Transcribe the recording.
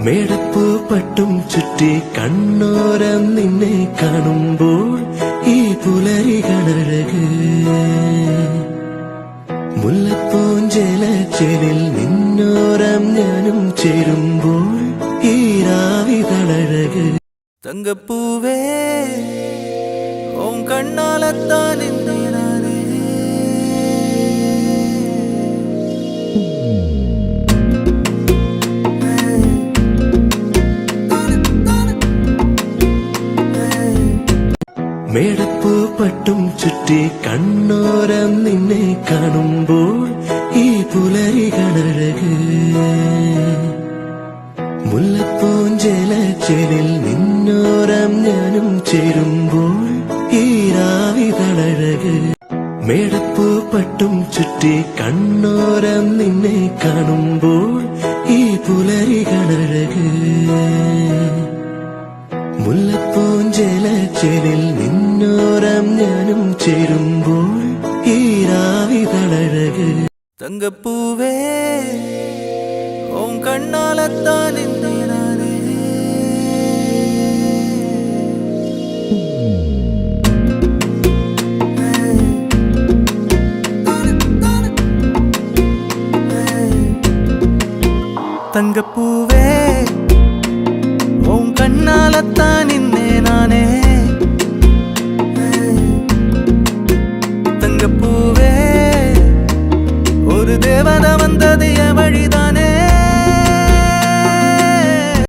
മേടപ്പൂ പട്ടും ചുറ്റി കണ്ണോരം നിന്നെ കാണുമ്പോൾ ഈ പുലരികളഴക് മുല്ലപ്പൂഞ്ചേലച്ചേലിൽ നിന്നോരം ഞാനും ചേരുമ്പോൾ ഈ രാവിതളഴക് തങ്കപ്പൂവേ ഓം കണ്ണാലത്താൻ എന്നേനാനേ മേടപ്പൂ പട്ടും ചുറ്റി കണ്ണോരം നിന്നെ കാണുമ്പോൾ ഈ പുലരികളഴക് മുല്ലപ്പൂഞ്ചേലച്ചേലിൽ നിന്നോരം ഞാനും ചേരുമ്പോൾ ഈ രാവിതളഴക് മേടപ്പൂ പട്ടും ചുറ്റി കണ്ണോരം നിന്നെ കാണുമ്പോൾ ഈ പുലരികളഴക് മുല്ലപ്പൂഞ്ചേലച്ചേലിൽ നിന്നോരം ഞാനും ചേരുമ്പോൾ ഈ രാവിതളഴക് തങ്കപ്പൂവേ ഓം കണ്ണാലത്താൻ എന്നേനാനേ തങ്കപ്പൂ